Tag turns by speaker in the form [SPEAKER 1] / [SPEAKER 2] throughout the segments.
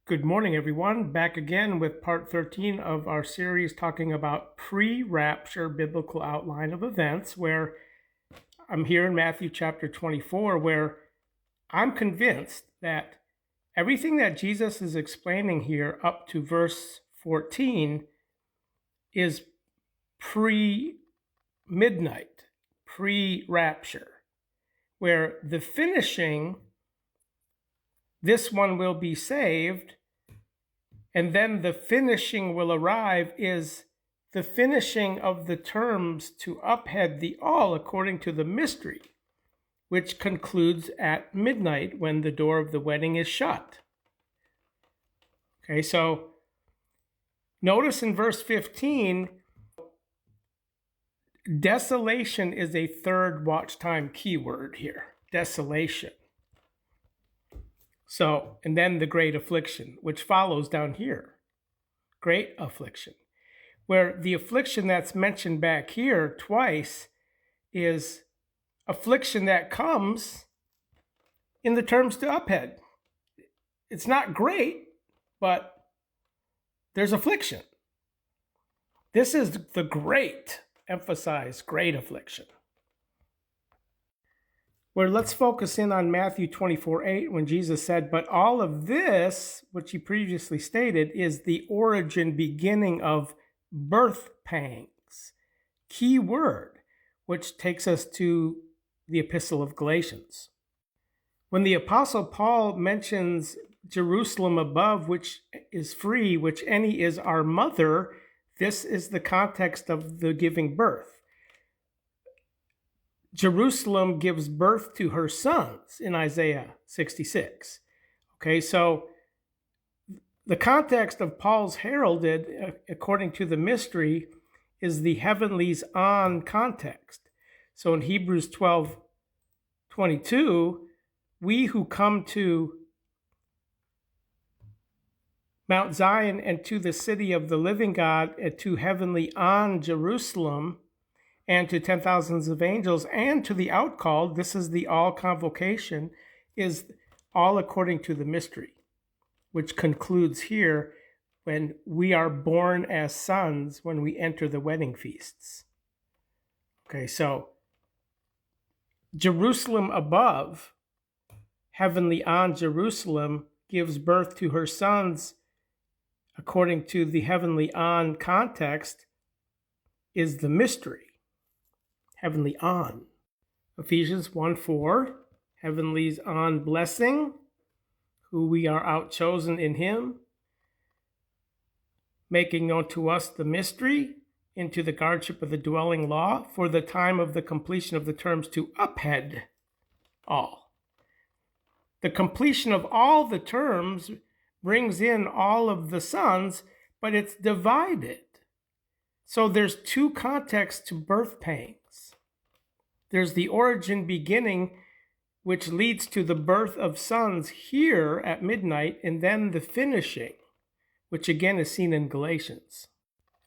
[SPEAKER 1] Good morning, everyone. Back again with part 13 of our series talking about pre-rapture biblical outline of events, where I'm here in Matthew chapter 24, where I'm convinced that everything that Jesus is explaining here up to verse 14 is pre-midnight, pre-rapture, where the finishing, this one will be saved, and then the finishing will arrive, is the finishing of the terms to uphead the all according to the mystery, which concludes at midnight when the door of the wedding is shut. Okay, so notice in verse 15, desolation is a third watch time keyword here. Desolation. So, and then the great affliction, which follows down here. Great affliction. Where the affliction that's mentioned back here twice is affliction that comes in the terms to uphead. It's not great, but there's affliction. This is the great, emphasize great affliction. Where let's focus in on Matthew 24:8 when Jesus said, "But all of this, which he previously stated, is the origin, beginning of birth pangs." Key word, which takes us to the Epistle of Galatians. When the Apostle Paul mentions Jerusalem above, which is free, which any is our mother, this is the context of the giving birth. Jerusalem gives birth to her sons in Isaiah 66. Okay, so the context of Paul's heralded, according to the mystery, is the heavenlies on context. So in Hebrews 12:22, we who come to Mount Zion and to the city of the living God and to heavenly on Jerusalem, and to 10,000s of angels, and to the outcalled, this is the all convocation, is all according to the mystery, which concludes here when we are born as sons when we enter the wedding feasts. Okay, so Jerusalem above, heavenly on Jerusalem, gives birth to her sons according to the heavenly on context, is the mystery. Heavenly on. Ephesians 1:4, heavenlies on blessing, who we are outchosen in him, making known to us the mystery, into the guardship of the dwelling law, for the time of the completion of the terms to uphead all. The completion of all the terms brings in all of the sons, but it's divided. So there's two contexts to birth pangs. There's the origin, beginning, which leads to the birth of sons here at midnight, and then the finishing, which again is seen in Galatians.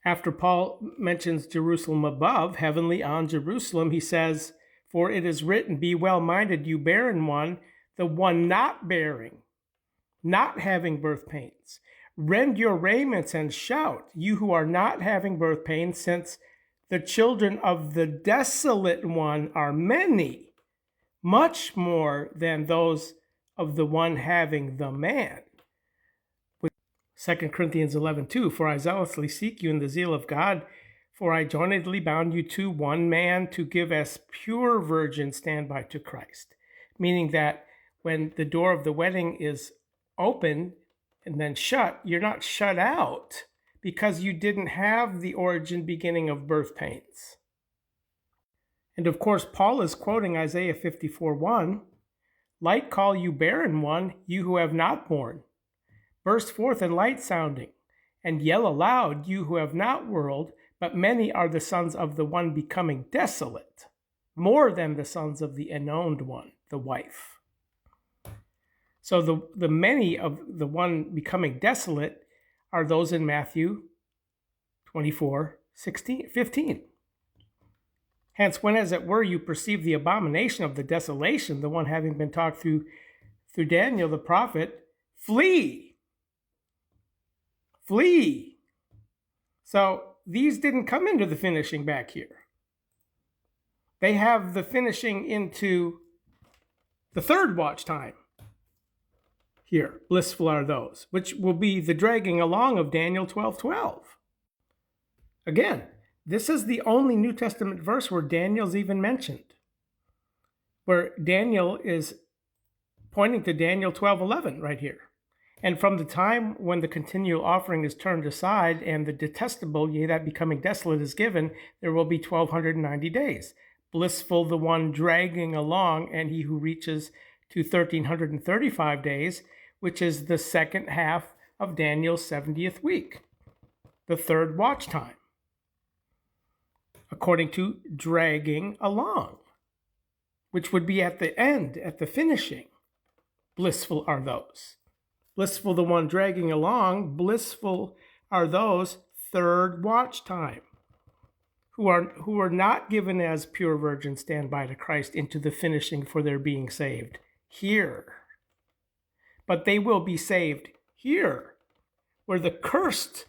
[SPEAKER 1] After Paul mentions Jerusalem above, heavenly on Jerusalem, he says, "For it is written, be well-minded, you barren one, the one not bearing, not having birth pains. Rend your raiments and shout, you who are not having birth pains, since the children of the desolate one are many, much more than those of the one having the man." 2 Corinthians 11:2, "For I zealously seek you in the zeal of God, for I jointly bound you to one man to give as pure virgins stand by to Christ." Meaning that when the door of the wedding is open and then shut, you're not shut out because you didn't have the origin, beginning of birth pains. And of course, Paul is quoting Isaiah 54:1, "Light call you barren one, you who have not borne. Burst forth in light sounding, and yell aloud, you who have not whirled, but many are the sons of the one becoming desolate, more than the sons of the anointed one, the wife." So the many of the one becoming desolate are those in Matthew 24:15. "Hence, when as it were you perceive the abomination of the desolation, the one having been taught through Daniel the prophet, flee. flee. So these didn't come into the finishing back here. They have the finishing into the third watch time here. Blissful are those, which will be the dragging along of Daniel 12:12. Again, this is the only New Testament verse where Daniel's even mentioned, where Daniel is pointing to Daniel 12:11 right here. And from the time when the continual offering is turned aside and the detestable, yea, that becoming desolate is given, there will be 1290 days. Blissful the one dragging along, and he who reaches to 1335 days, which is the second half of Daniel's 70th week, the third watch time, according to dragging along, which would be at the end, at the finishing. Blissful are those. Blissful the one dragging along, blissful are those third watch time, who are not given as pure virgins stand by to Christ into the finishing for their being saved here. But they will be saved here, where the cursed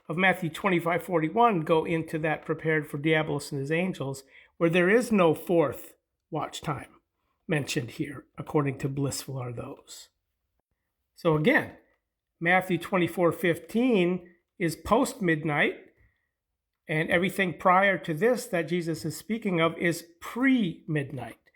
[SPEAKER 1] of Matthew 25:41 go into that prepared for Diabolus and his angels, where there is no fourth watch time mentioned here, according to blissful are those. So again, Matthew 24:15 is post-midnight, and everything prior to this that Jesus is speaking of is pre-midnight.